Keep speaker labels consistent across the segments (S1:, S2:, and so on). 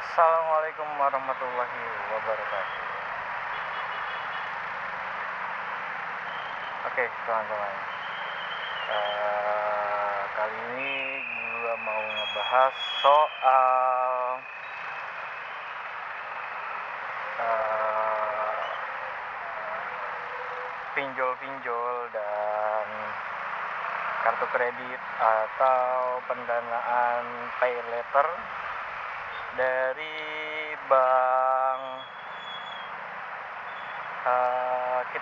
S1: Assalamualaikum warahmatullahi wabarakatuh. Oke, teman-teman. Kali ini gua mau ngebahas soal eh, pinjol-pinjol dan kartu kredit atau pendanaan pay later dari bank.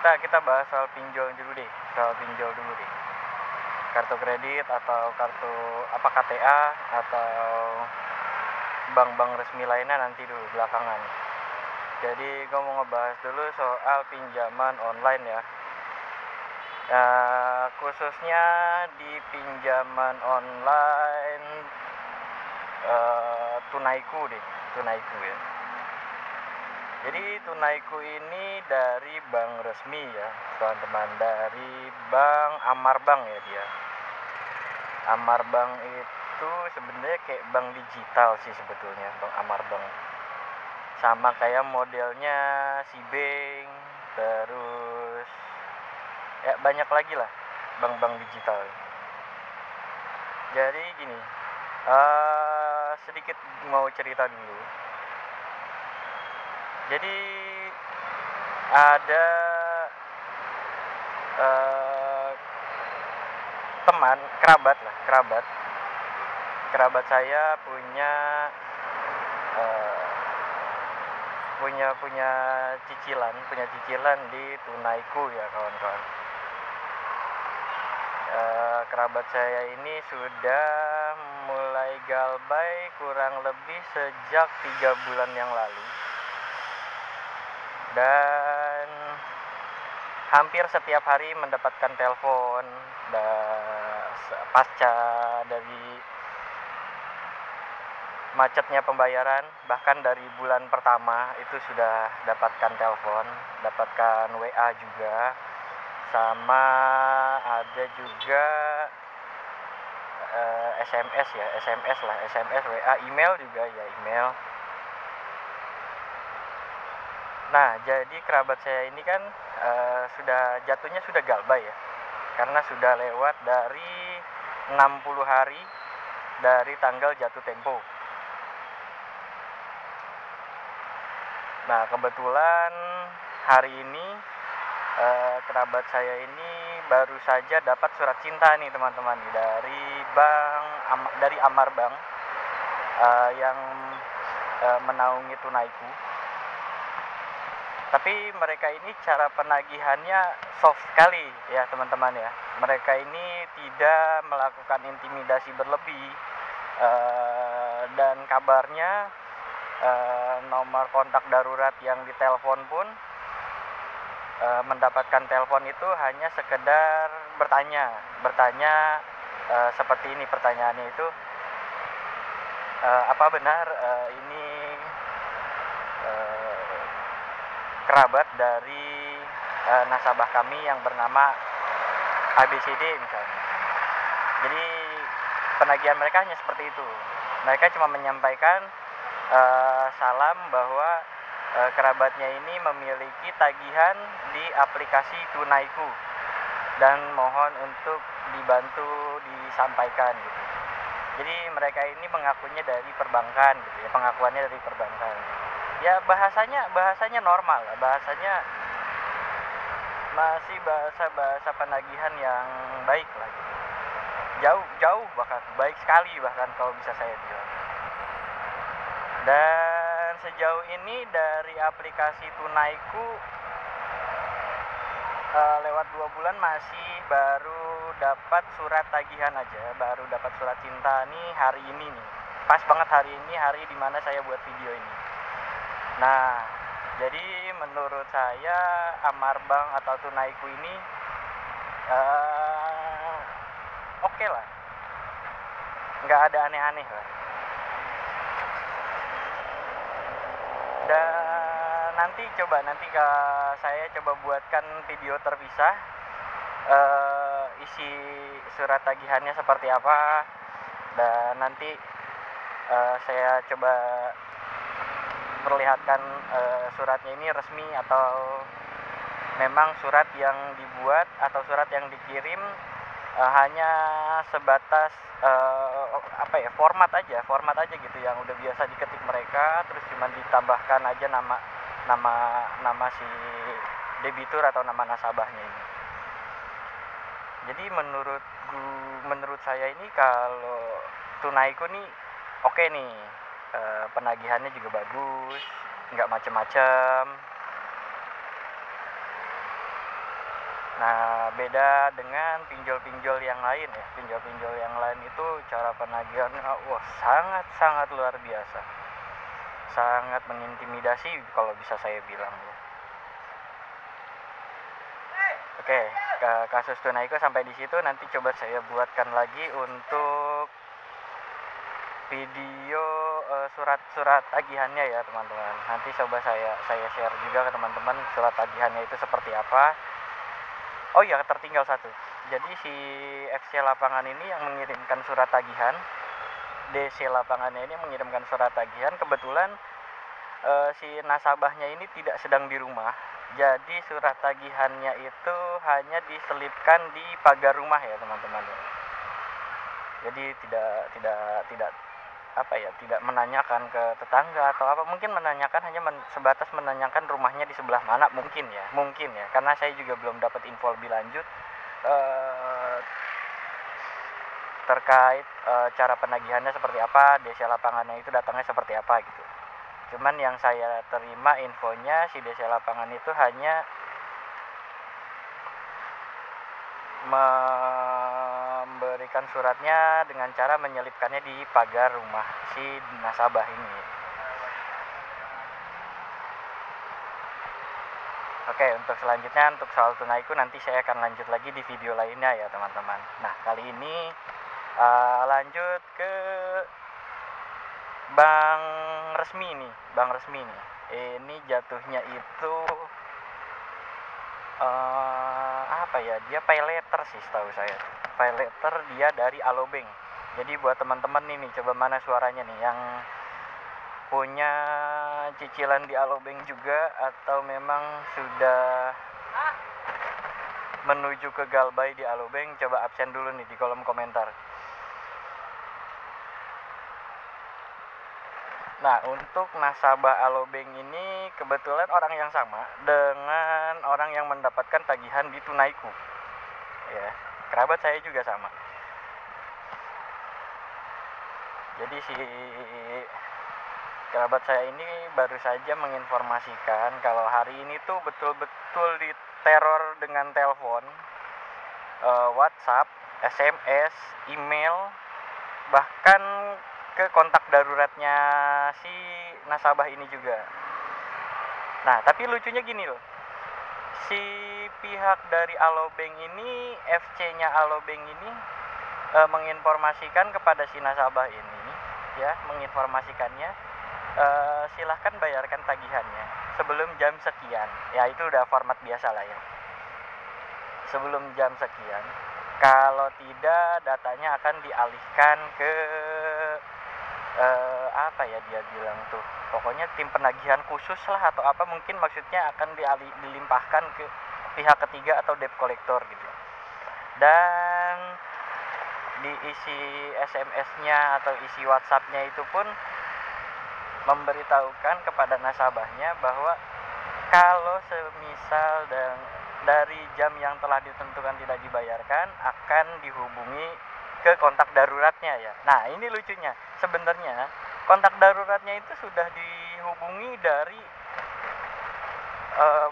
S1: Kita bahas soal pinjol dulu deh, kartu kredit atau kartu apa KTA atau bank-bank resmi lainnya nanti dulu belakangan. Jadi gue mau ngebahas dulu soal pinjaman online ya. Khususnya di pinjaman online Tunaiku ya. Jadi Tunaiku ini dari bank resmi ya, teman-teman, dari Bank Amarbank ya dia. Amarbank itu sebenarnya kayak bank digital sih sebetulnya, Bank Amarbank. Sama kayak modelnya Sibank, terus ya banyak lagi lah bank-bank digital. Jadi gini, sedikit mau cerita dulu. Jadi ada teman kerabat saya punya cicilan di Tunaiku ya kawan-kawan. Kerabat saya ini sudah mulai galbay kurang lebih sejak 3 bulan yang lalu, dan hampir setiap hari mendapatkan telepon pasca dari macetnya pembayaran. Bahkan dari bulan pertama itu sudah dapatkan telepon, dapatkan WA juga, sama ada juga SMS ya, SMS, WA, email juga ya, email. Nah, jadi kerabat saya ini kan jatuhnya sudah galbay ya, karena sudah lewat dari 60 hari dari tanggal jatuh tempo. Nah, kebetulan hari ini kerabat saya ini baru saja dapat surat cinta nih teman-teman, dari Amarbank yang menaungi Tunaiku. Tapi mereka ini cara penagihannya soft sekali ya teman-teman ya. Mereka ini tidak melakukan intimidasi berlebih, dan kabarnya nomor kontak darurat yang ditelepon pun, mendapatkan telepon itu hanya sekedar bertanya seperti ini pertanyaannya itu, apa benar ini kerabat dari nasabah kami yang bernama ABCD misalnya. Jadi penagihan mereka hanya seperti itu. Mereka cuma menyampaikan salam bahwa kerabatnya ini memiliki tagihan di aplikasi Tunaiku dan mohon untuk dibantu disampaikan gitu. Jadi mereka ini mengakunya dari perbankan gitu ya, pengakuannya dari perbankan. Ya bahasanya normal, bahasanya masih bahasa penagihan yang baik lah gitu. Jauh bahkan baik sekali bahkan kalau bisa saya bilang. Dan sejauh ini dari aplikasi Tunaiku lewat 2 bulan masih baru dapat surat tagihan aja, baru dapat surat cinta nih hari ini nih. Pas banget hari ini, hari dimana saya buat video ini. Nah, jadi menurut saya Amarbank atau Tunaiku ini oke lah, nggak ada aneh-aneh lah. Dan nanti saya coba buatkan video terpisah, isi surat tagihannya seperti apa, dan nanti saya coba memperlihatkan suratnya ini resmi atau memang surat yang dibuat atau surat yang dikirim hanya sebatas format aja gitu yang udah biasa diketik mereka, terus cuma ditambahkan aja nama si debitur atau nama nasabahnya ini. Jadi menurut saya ini kalau Tunaiku nih oke nih, penagihannya juga bagus, nggak macem-macem. Nah, beda dengan pinjol-pinjol yang lain ya. Pinjol-pinjol yang lain itu cara penagihannya sangat-sangat luar biasa. Sangat mengintimidasi kalau bisa saya bilang ya. Oke, kasus Tunaiku sampai di situ. Nanti coba saya buatkan lagi untuk video surat tagihannya ya teman-teman. Nanti coba saya share juga ke teman-teman surat tagihannya itu seperti apa. Oh iya, tertinggal satu. Jadi si FC lapangan ini yang mengirimkan surat tagihan, DC lapangannya ini mengirimkan surat tagihan. Kebetulan si nasabahnya ini tidak sedang di rumah. Jadi surat tagihannya itu hanya diselipkan di pagar rumah ya teman-teman. Jadi tidak menanyakan ke tetangga atau apa, mungkin menanyakan hanya sebatas menanyakan rumahnya di sebelah mana, mungkin ya, karena saya juga belum dapat info lebih lanjut terkait cara penagihannya seperti apa, DC lapangannya itu datangnya seperti apa gitu. Cuman yang saya terima infonya si DC lapangan itu hanya memberikan suratnya dengan cara menyelipkannya di pagar rumah si nasabah ini. Oke, untuk selanjutnya untuk soal Tunaiku nanti saya akan lanjut lagi di video lainnya ya teman-teman. Nah, kali ini lanjut ke bank resmi nih. Ini jatuhnya itu dia pay letter sih setahu saya. Pay letter dia dari Alobank. Jadi buat teman-teman ini coba mana suaranya nih yang punya cicilan di Alobank juga atau memang sudah menuju ke Galbay di Alobank, coba absen dulu nih di kolom komentar. Nah, untuk nasabah Alobank ini kebetulan orang yang sama dengan orang yang mendapatkan tagihan di Tunaiku. Ya, kerabat saya juga sama. Jadi si kerabat saya ini baru saja menginformasikan kalau hari ini tuh betul-betul diteror dengan telepon, WhatsApp, SMS, email, bahkan ke kontak daruratnya si nasabah ini juga. Nah, tapi lucunya gini loh. Si pihak dari Alobank ini, FC-nya Alobank ini menginformasikan kepada si nasabah ini, ya, menginformasikannya silahkan bayarkan tagihannya sebelum jam sekian. Ya, itu udah format biasa lah ya. Sebelum jam sekian. Kalau tidak, datanya akan dialihkan ke dia bilang tuh, pokoknya tim penagihan khusus lah atau apa, mungkin maksudnya akan dilimpahkan ke pihak ketiga atau debt collector gitu. Dan di isi SMS-nya atau isi WhatsApp-nya itu pun memberitahukan kepada nasabahnya bahwa kalau semisal dari jam yang telah ditentukan tidak dibayarkan, akan dihubungi ke kontak daruratnya ya. Nah, ini lucunya. Sebenarnya kontak daruratnya itu sudah dihubungi dari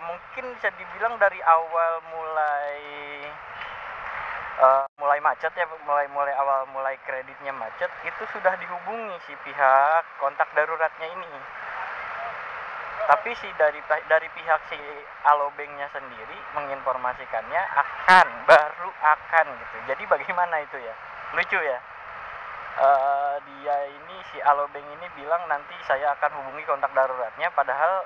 S1: mungkin bisa dibilang dari awal mulai macet ya, mulai kreditnya macet, itu sudah dihubungi si pihak kontak daruratnya ini. Tapi dari pihak si Alobank-nya sendiri menginformasikannya baru akan gitu. Jadi bagaimana itu ya? Lucu ya. Dia ini si Alobank ini bilang nanti saya akan hubungi kontak daruratnya, padahal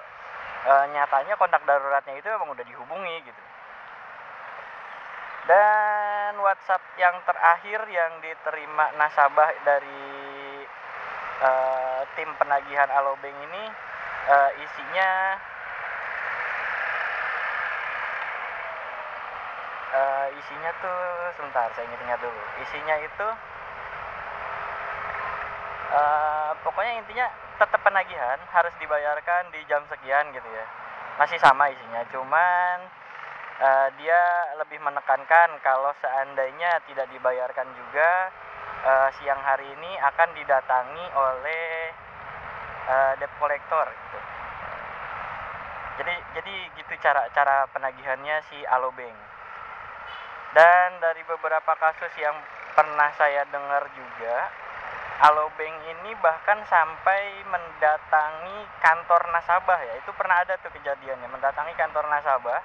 S1: nyatanya kontak daruratnya itu memang udah dihubungi gitu. Dan WhatsApp yang terakhir yang diterima nasabah dari tim penagihan Alobank ini Isinya isinya tuh sebentar, saya ingat-ingat dulu. Isinya itu pokoknya intinya tetap penagihan harus dibayarkan di jam sekian gitu ya. Masih sama isinya, cuman dia lebih menekankan kalau seandainya tidak dibayarkan juga, siang hari ini akan didatangi oleh debt collector gitu. Jadi gitu cara penagihannya si Alobank. Dan dari beberapa kasus yang pernah saya dengar juga, Alobank ini bahkan sampai mendatangi kantor nasabah ya. Itu pernah ada tuh kejadiannya, mendatangi kantor nasabah,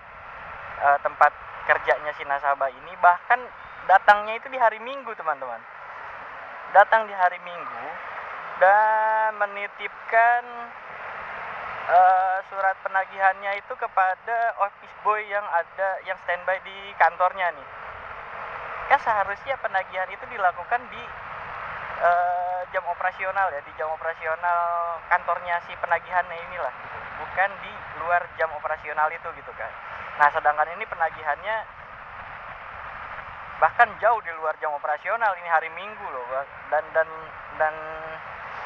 S1: tempat kerjanya si nasabah ini, bahkan datangnya itu di hari Minggu, teman-teman. Datang di hari Minggu dan menitipkan surat penagihannya itu kepada office boy yang standby di kantornya nih. Kan seharusnya penagihan itu dilakukan di jam operasional ya, di jam operasional kantornya si penagihannya inilah gitu. Bukan di luar jam operasional itu gitu kan. Nah, sedangkan ini penagihannya bahkan jauh di luar jam operasional, ini hari Minggu loh. Dan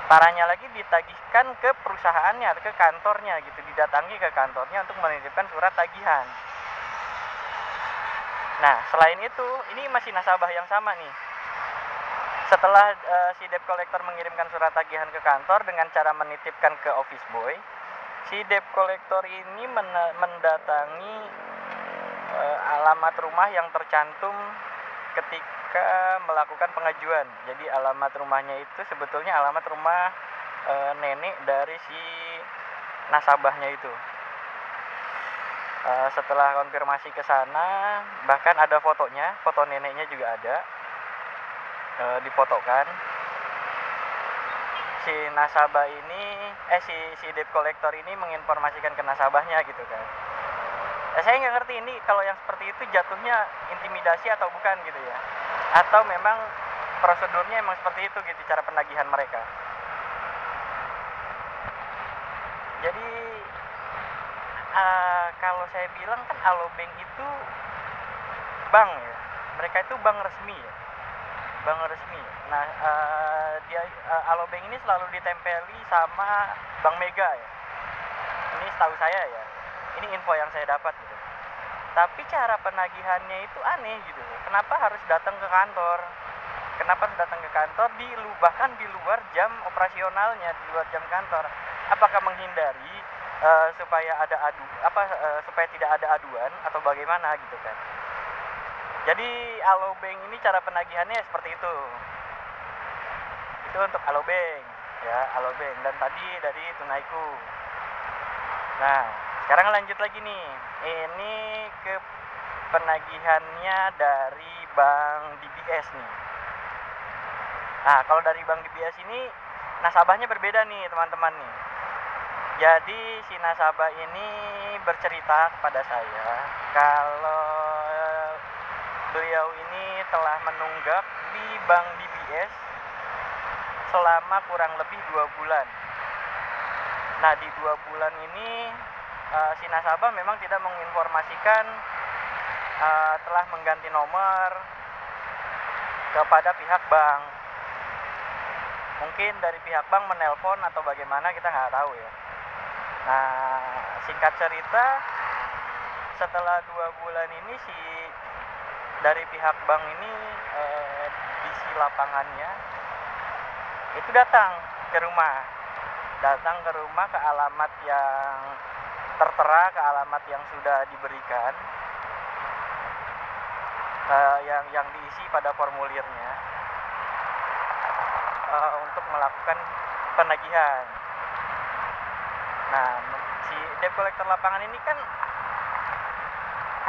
S1: parahnya lagi ditagihkan ke perusahaannya, ke kantornya gitu, didatangi ke kantornya untuk menitipkan surat tagihan. Nah, selain itu, ini masih nasabah yang sama nih. Setelah si debt collector mengirimkan surat tagihan ke kantor dengan cara menitipkan ke office boy, si debt collector ini mendatangi alamat rumah yang tercantum ketika melakukan pengajuan. Jadi alamat rumahnya itu sebetulnya alamat rumah nenek dari si nasabahnya itu. Setelah konfirmasi ke sana, bahkan ada fotonya, foto neneknya juga ada, difotokan. Si nasabah ini, si debt collector ini menginformasikan ke nasabahnya gitu kan. Saya nggak ngerti ini kalau yang seperti itu jatuhnya intimidasi atau bukan gitu ya, atau memang prosedurnya emang seperti itu gitu cara penagihan mereka. Jadi kalau saya bilang kan Alobank itu bank ya, mereka itu bank resmi ya, bank resmi. Nah, Alobank ini selalu ditempeli sama Bank Mega ya. Ini setahu saya ya. Ini info yang saya dapat gitu. Tapi cara penagihannya itu aneh gitu. Kenapa harus datang ke kantor? Kenapa harus datang ke kantor bahkan di luar jam operasionalnya, di luar jam kantor? Apakah menghindari supaya tidak ada aduan atau bagaimana gitu kan? Jadi Alobank ini cara penagihannya seperti itu. Itu untuk Alobank ya, Alobank. Dan tadi dari Tunaiku. Nah, sekarang lanjut lagi nih. Ini ke penagihannya dari Bank DBS nih. Nah, kalau dari Bank DBS ini nasabahnya berbeda nih, teman-teman nih. Jadi si nasabah ini bercerita kepada saya kalau beliau ini telah menunggak di Bank DBS selama kurang lebih 2 bulan. Nah, di 2 bulan ini si nasabah memang tidak menginformasikan telah mengganti nomor kepada pihak bank. Mungkin dari pihak bank menelpon atau bagaimana, kita nggak tahu ya. Nah, singkat cerita, setelah 2 bulan ini dari pihak bank ini di lapangannya itu datang ke rumah ke alamat yang tertera, ke alamat yang sudah diberikan, yang diisi pada formulirnya, untuk melakukan penagihan. Nah, si debt collector lapangan ini kan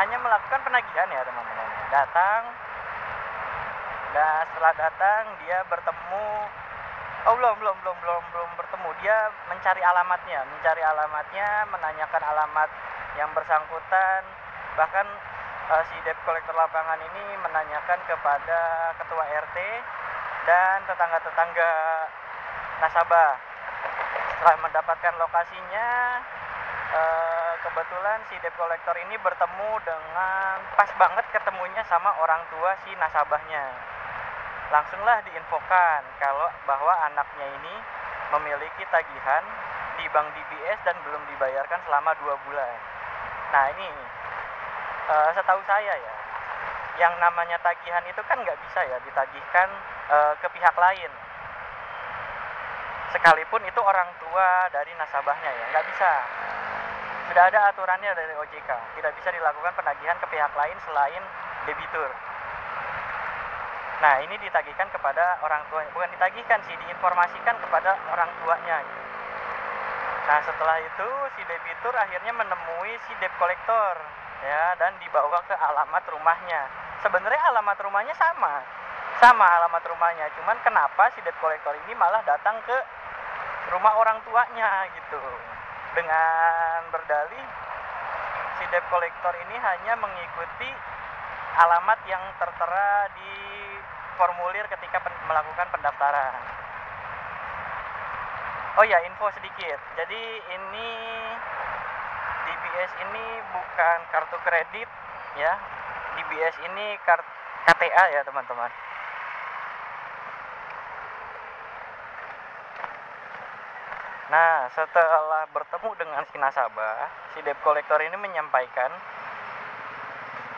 S1: hanya melakukan penagihan ya, teman-teman. Datang, dan setelah datang dia bertemu, belum bertemu. Dia mencari alamatnya, menanyakan alamat yang bersangkutan. Bahkan si debt collector lapangan ini menanyakan kepada ketua RT dan tetangga-tetangga nasabah. Setelah mendapatkan lokasinya, kebetulan si debt collector ini bertemu dengan pas banget ketemunya sama orang tua si nasabahnya. Langsunglah diinfokan kalau bahwa anaknya ini memiliki tagihan di bank DBS dan belum dibayarkan selama 2 bulan. Nah ini setahu saya ya, yang namanya tagihan itu kan nggak bisa ya ditagihkan ke pihak lain, sekalipun itu orang tua dari nasabahnya ya, nggak bisa. Sudah ada aturannya dari OJK, tidak bisa dilakukan penagihan ke pihak lain selain debitur. Nah ini ditagihkan kepada orang tua, bukan ditagihkan sih, diinformasikan kepada orang tuanya. Nah setelah itu si debitur akhirnya menemui si debt collector ya, dan dibawa ke alamat rumahnya. Sebenarnya alamat rumahnya sama alamat rumahnya, cuman kenapa si debt collector ini malah datang ke rumah orang tuanya gitu, dengan berdalih si debt collector ini hanya mengikuti alamat yang tertera di formulir ketika melakukan pendaftaran. Oh ya, info sedikit. Jadi ini DBS ini bukan kartu kredit ya. DBS ini KTA ya, teman-teman. Nah, setelah bertemu dengan si nasabah, si debt collector ini menyampaikan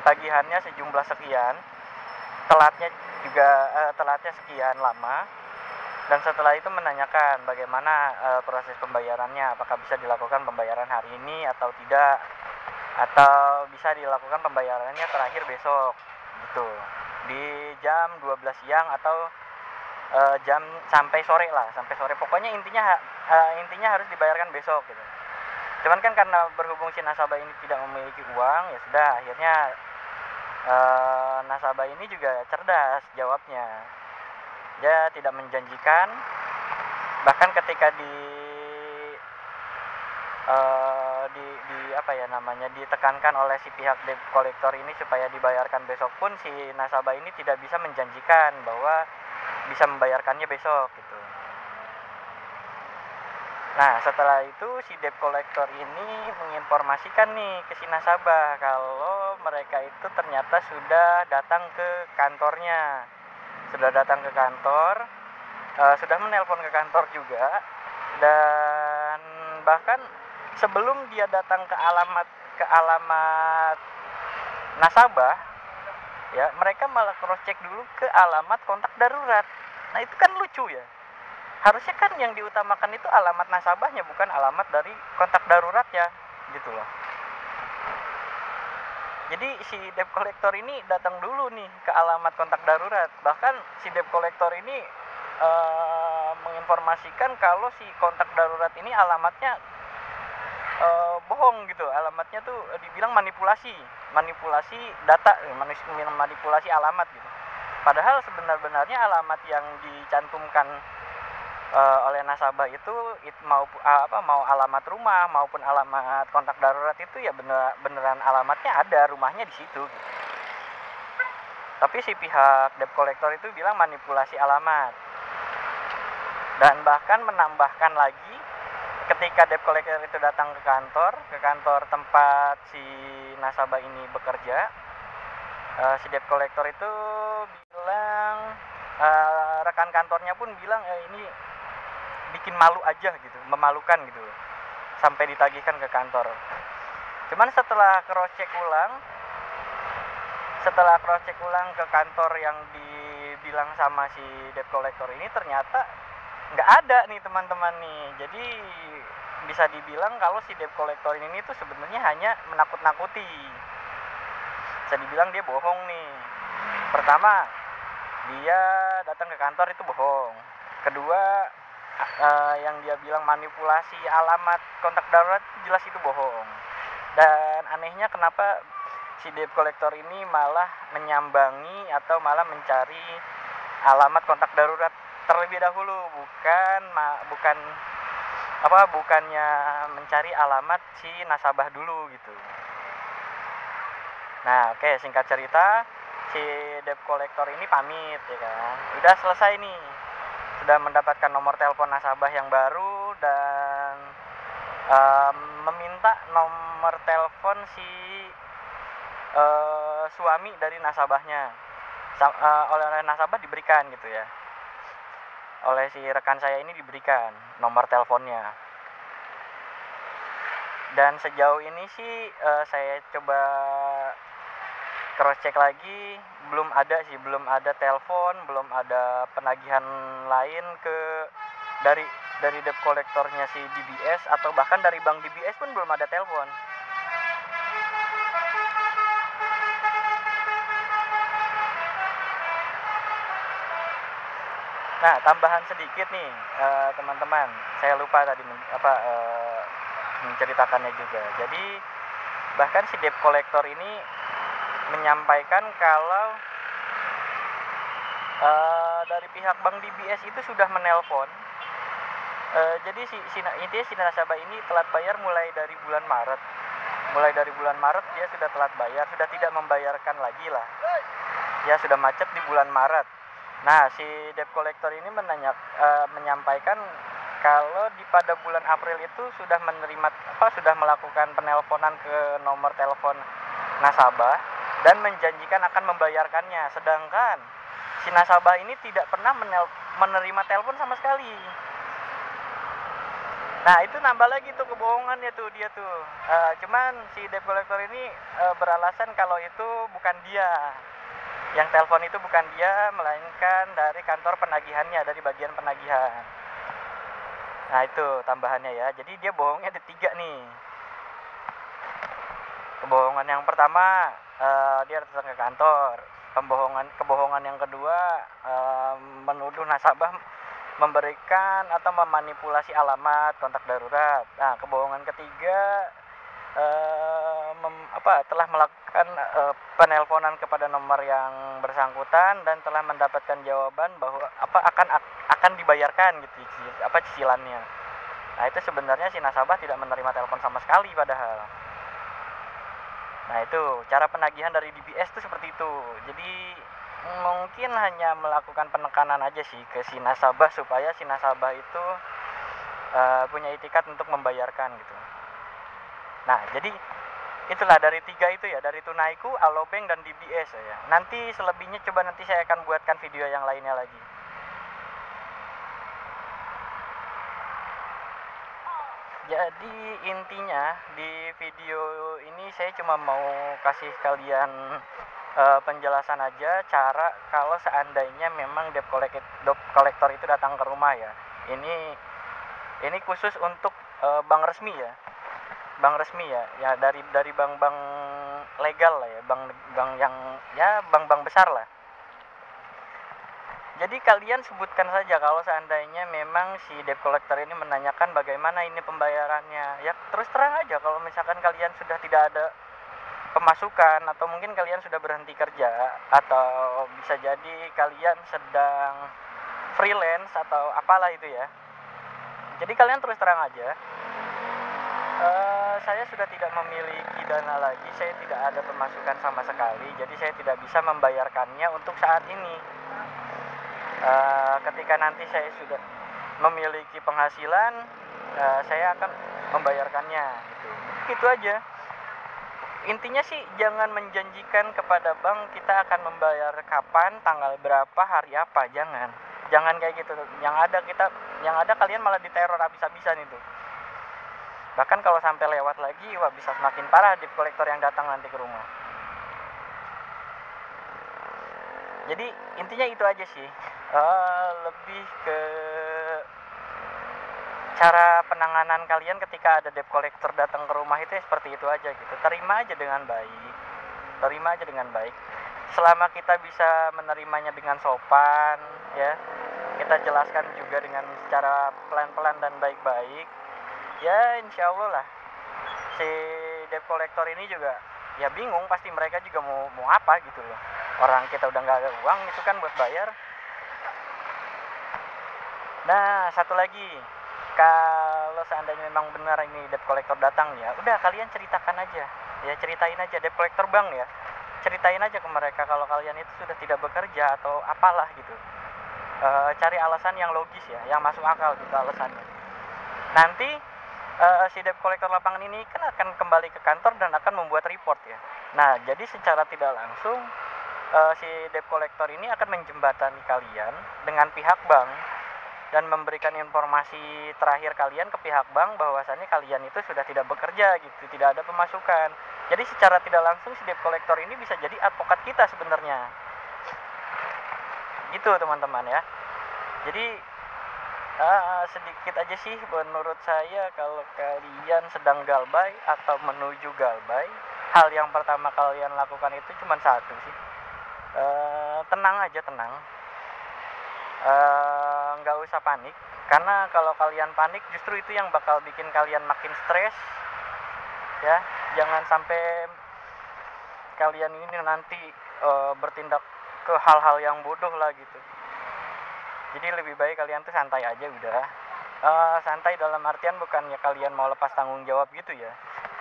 S1: tagihannya sejumlah sekian, telatnya sekian lama, dan setelah itu menanyakan bagaimana proses pembayarannya, apakah bisa dilakukan pembayaran hari ini atau tidak, atau bisa dilakukan pembayarannya terakhir besok gitu, di jam 12 siang atau jam sampai sore, pokoknya intinya harus dibayarkan besok gitu. Cuman kan karena berhubung si nasabah ini tidak memiliki uang, ya sudah, akhirnya nasabah ini juga cerdas jawabnya. Dia tidak menjanjikan, bahkan ketika ditekankan oleh si pihak debt collector ini supaya dibayarkan besok pun, si nasabah ini tidak bisa menjanjikan bahwa bisa membayarkannya besok gitu. Nah setelah itu si debt collector ini menginformasikan nih ke si nasabah kalau mereka itu ternyata sudah datang ke kantornya, sudah menelpon ke kantor juga, dan bahkan sebelum dia datang ke alamat nasabah ya, mereka malah cross check dulu ke alamat kontak darurat. Nah itu kan lucu ya, harusnya kan yang diutamakan itu alamat nasabahnya, bukan alamat dari kontak darurat ya gitu loh. Jadi si debt collector ini datang dulu nih ke alamat kontak darurat, bahkan si debt collector ini menginformasikan kalau si kontak darurat ini alamatnya bohong gitu, alamatnya tuh dibilang manipulasi data, manipulasi alamat gitu. Padahal sebenarnya alamat yang dicantumkan oleh nasabah itu mau alamat rumah maupun alamat kontak darurat itu ya beneran alamatnya ada, rumahnya di situ gitu. Tapi si pihak debt collector itu bilang manipulasi alamat, dan bahkan menambahkan lagi ketika debt collector itu datang ke kantor tempat si nasabah ini bekerja, si debt collector itu bilang, rekan kantornya pun bilang ini bikin malu aja gitu, memalukan gitu sampai ditagihkan ke kantor. Cuman setelah cross check ulang ke kantor yang dibilang sama si debt collector ini, ternyata nggak ada nih teman-teman nih. Jadi bisa dibilang kalau si debt collector ini tuh sebenarnya hanya menakut-nakuti. Bisa dibilang dia bohong nih. Pertama, dia datang ke kantor itu bohong. Kedua, yang dia bilang manipulasi alamat kontak darurat jelas itu bohong. Dan anehnya kenapa si debt collector ini malah menyambangi atau malah mencari alamat kontak darurat terlebih dahulu, bukannya mencari alamat si nasabah dulu gitu. Nah oke, singkat cerita, si debt collector ini pamit ya kan, udah selesai nih, sudah mendapatkan nomor telepon nasabah yang baru dan meminta nomor telepon si suami dari nasabahnya. Oleh nasabah diberikan gitu ya, oleh si rekan saya ini diberikan nomor teleponnya. Dan sejauh ini sih saya coba cross check lagi, belum ada telepon, belum ada penagihan lain dari debt kolektornya si DBS, atau bahkan dari bank DBS pun belum ada telepon. Nah, tambahan sedikit nih teman-teman, saya lupa tadi menceritakannya juga. Jadi bahkan si debt collector ini menyampaikan kalau dari pihak bank DBS itu sudah menelpon. Jadi intinya si nasabah ini telat bayar mulai dari bulan Maret. Mulai dari bulan Maret dia sudah telat bayar, sudah tidak membayarkan lagi lah. Ya sudah macet di bulan Maret. Nah, si debt collector ini menyampaikan kalau pada bulan April itu sudah melakukan penelponan ke nomor telepon nasabah dan menjanjikan akan membayarkannya, sedangkan si nasabah ini tidak pernah menerima telepon sama sekali. Nah, itu nambah lagi tuh kebohongannya tuh dia tuh. Cuman si debt collector ini beralasan kalau itu bukan dia. Yang telepon itu bukan dia, melainkan dari kantor penagihannya, dari bagian penagihan. Nah, itu tambahannya ya. Jadi dia bohongnya ada 3 nih. Kebohongan yang pertama, dia datang ke kantor. Kebohongan yang kedua, menuduh nasabah memberikan atau memanipulasi alamat kontak darurat. Nah, kebohongan ketiga, telah melakukan penelponan kepada nomor yang bersangkutan dan telah mendapatkan jawaban bahwa akan dibayarkan gitu cicilannya. Nah, itu sebenarnya si nasabah tidak menerima telepon sama sekali padahal. Nah, itu cara penagihan dari DBS itu seperti itu. Jadi mungkin hanya melakukan penekanan aja sih ke si nasabah supaya si nasabah itu punya itikat untuk membayarkan gitu. Nah, jadi itulah dari 3 itu ya, dari Tunaiku, Alobank, dan DBS ya. Nanti selebihnya nanti saya akan buatkan video yang lainnya lagi. Jadi intinya di video ini saya cuma mau kasih kalian penjelasan aja cara kalau seandainya memang debt collector itu datang ke rumah ya. Ini khusus untuk bank resmi ya. Bank resmi ya dari bank-bank legal lah ya, bank yang ya bank-bank besar lah. Jadi kalian sebutkan saja kalau seandainya memang si debt collector ini menanyakan bagaimana ini pembayarannya. Ya terus terang aja kalau misalkan kalian sudah tidak ada pemasukan, atau mungkin kalian sudah berhenti kerja, atau bisa jadi kalian sedang freelance atau apalah itu ya. Jadi kalian terus terang aja, saya sudah tidak memiliki dana lagi, saya tidak ada pemasukan sama sekali, jadi saya tidak bisa membayarkannya untuk saat ini. Ketika nanti saya sudah memiliki penghasilan, saya akan membayarkannya gitu aja. Intinya sih jangan menjanjikan kepada bank kita akan membayar kapan, tanggal berapa, hari apa, jangan kayak gitu. Yang ada kalian malah diteror habis-habisan itu. Bahkan kalau sampai lewat lagi, wah bisa semakin parah debt collector yang datang nanti ke rumah. Jadi intinya itu aja sih, lebih ke cara penanganan kalian ketika ada debt collector datang ke rumah itu ya seperti itu aja gitu. Terima aja dengan baik. Selama kita bisa menerimanya dengan sopan ya, kita jelaskan juga dengan secara pelan-pelan dan baik-baik, ya insya Allah lah si debt collector ini juga ya bingung, pasti mereka juga mau apa gitu loh. Orang kita udah nggak ada uang itu kan buat bayar. Nah, satu lagi, kalau seandainya memang benar ini debt collector datang ya, udah kalian ceritakan aja ya, ceritain aja debt collector bank ya, ceritain aja ke mereka kalau kalian itu sudah tidak bekerja atau apalah gitu. Cari alasan yang logis ya, yang masuk akal gitu alasannya. Nanti si debt collector lapangan ini kan akan kembali ke kantor dan akan membuat report ya. Nah, jadi secara tidak langsung si debt collector ini akan menjembatani kalian dengan pihak bank dan memberikan informasi terakhir kalian ke pihak bank bahwasannya kalian itu sudah tidak bekerja gitu, tidak ada pemasukan. Jadi secara tidak langsung si debt collector ini bisa jadi advokat kita sebenarnya. Gitu teman-teman ya. Jadi sedikit aja sih menurut saya, kalau kalian sedang galbay atau menuju galbay, hal yang pertama kalian lakukan itu cuma satu sih. Tenang aja, tenang. Nggak usah panik, karena kalau kalian panik justru itu yang bakal bikin kalian makin stres ya. Jangan sampai kalian ini nanti bertindak ke hal-hal yang bodoh lah gitu. Jadi lebih baik kalian tuh santai aja udah. Santai dalam artian bukan ya kalian mau lepas tanggung jawab gitu ya.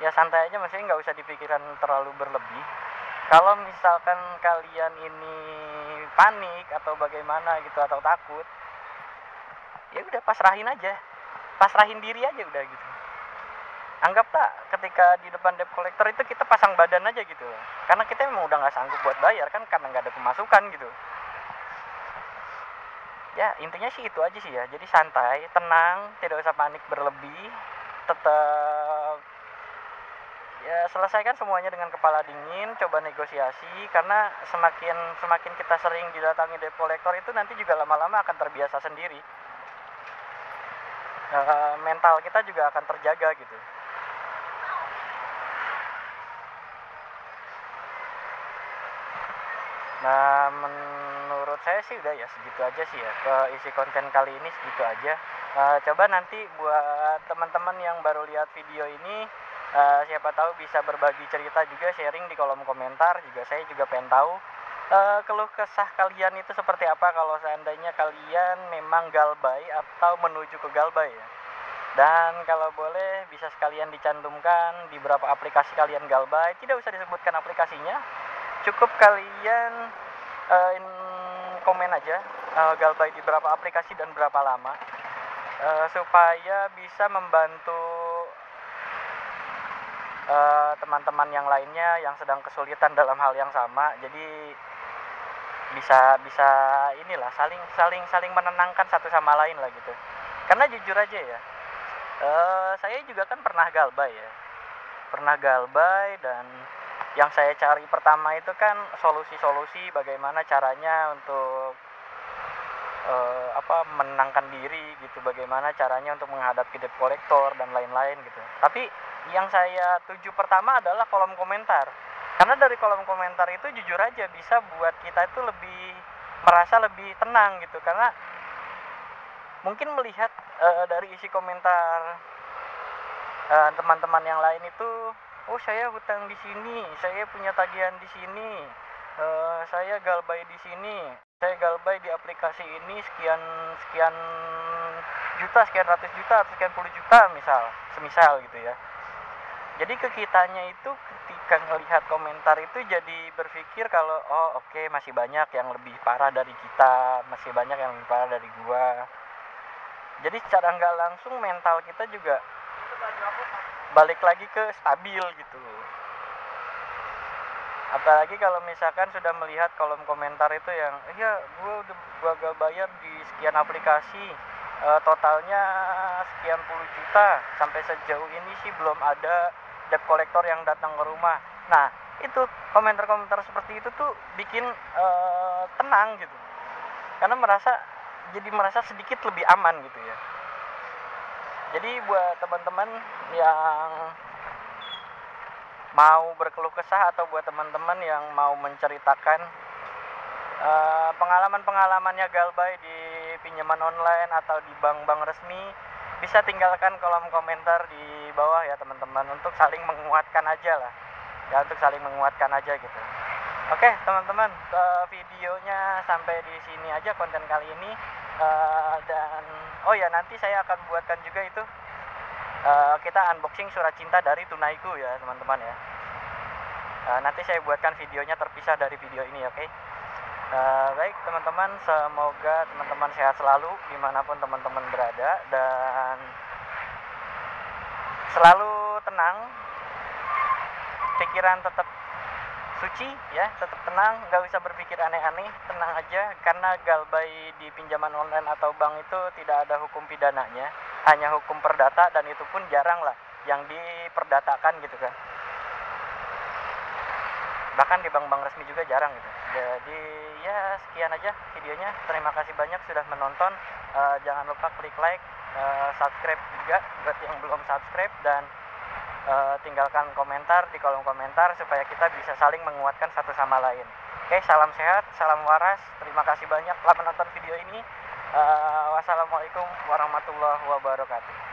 S1: Ya santai aja, maksudnya nggak usah dipikirkan terlalu berlebih. Kalau misalkan kalian ini panik atau bagaimana gitu atau takut, ya udah pasrahin aja, pasrahin diri aja udah gitu. Anggaplah ketika di depan debt collector itu kita pasang badan aja gitu, karena kita memang udah nggak sanggup buat bayar kan, karena nggak ada pemasukan gitu. Ya intinya sih itu aja sih ya. Jadi santai, tenang, tidak usah panik berlebih, tetap ya selesaikan semuanya dengan kepala dingin, coba negosiasi, karena semakin kita sering didatangi debt collector itu nanti juga lama-lama akan terbiasa sendiri. Mental kita juga akan terjaga gitu. Nah, menurut saya sih udah ya segitu aja sih ya, ke isi konten kali ini segitu aja. Coba nanti buat teman-teman yang baru lihat video ini, siapa tahu bisa berbagi cerita juga, sharing di kolom komentar juga. Saya juga pengen tahu keluh kesah kalian itu seperti apa kalau seandainya kalian memang galbay atau menuju ke galbay ya. Dan kalau boleh bisa sekalian dicantumkan di berapa aplikasi kalian galbay. Tidak usah disebutkan aplikasinya, cukup kalian komen aja galbay di berapa aplikasi dan berapa lama, supaya bisa membantu teman-teman yang lainnya yang sedang kesulitan dalam hal yang sama. Jadi bisa inilah saling menenangkan satu sama lain lah gitu. Karena jujur aja ya, saya juga kan pernah galbay ya, dan yang saya cari pertama itu kan solusi-solusi bagaimana caranya untuk menenangkan diri gitu, bagaimana caranya untuk menghadapi debt collector dan lain-lain gitu. Tapi yang saya tuju pertama adalah kolom komentar, karena dari kolom komentar itu jujur aja bisa buat kita itu merasa lebih tenang gitu, karena mungkin melihat dari isi komentar teman-teman yang lain itu, oh saya hutang di sini, saya punya tagihan di sini, saya galbay di sini, saya galbay di aplikasi ini sekian juta, sekian ratus juta, atau sekian puluh juta semisal gitu ya. Jadi ke kitanya itu ketika melihat komentar itu jadi berpikir kalau oke, masih banyak yang lebih parah dari kita, masih banyak yang lebih parah dari gua. Jadi secara nggak langsung mental kita juga balik lagi ke stabil gitu. Apalagi kalau misalkan sudah melihat kolom komentar itu yang gua gak bayar di sekian aplikasi, totalnya sekian puluh juta, sampai sejauh ini sih belum ada debt collector yang datang ke rumah. Nah itu komentar-komentar seperti itu tuh bikin tenang gitu, karena merasa sedikit lebih aman gitu ya. Jadi buat teman-teman yang mau berkeluh kesah atau buat teman-teman yang mau menceritakan pengalaman-pengalamannya galbay di pinjaman online atau di bank-bank resmi, bisa tinggalkan kolom komentar di bawah ya teman-teman, untuk saling menguatkan aja lah ya, untuk saling menguatkan aja gitu. Oke teman-teman, videonya sampai di sini aja konten kali ini. Dan nanti saya akan buatkan juga itu, kita unboxing surat cinta dari Tunaiku ya teman-teman ya. Nanti saya buatkan videonya terpisah dari video ini, oke? Baik teman-teman, semoga teman-teman sehat selalu dimanapun teman-teman berada, dan Selalu tenang, pikiran tetap suci ya, tetap tenang, nggak usah berpikir aneh-aneh, tenang aja, karena galbay di pinjaman online atau bank itu tidak ada hukum pidananya, hanya hukum perdata, dan itu pun jarang lah yang diperdatakan gitu kan. Bahkan di bank-bank resmi juga jarang gitu. Jadi ya sekian aja videonya, terima kasih banyak sudah menonton. Jangan lupa klik like, subscribe juga buat yang belum subscribe, dan tinggalkan komentar di kolom komentar supaya kita bisa saling menguatkan satu sama lain. Oke, salam sehat, salam waras, terima kasih banyak telah menonton video ini. Wassalamualaikum warahmatullahi wabarakatuh.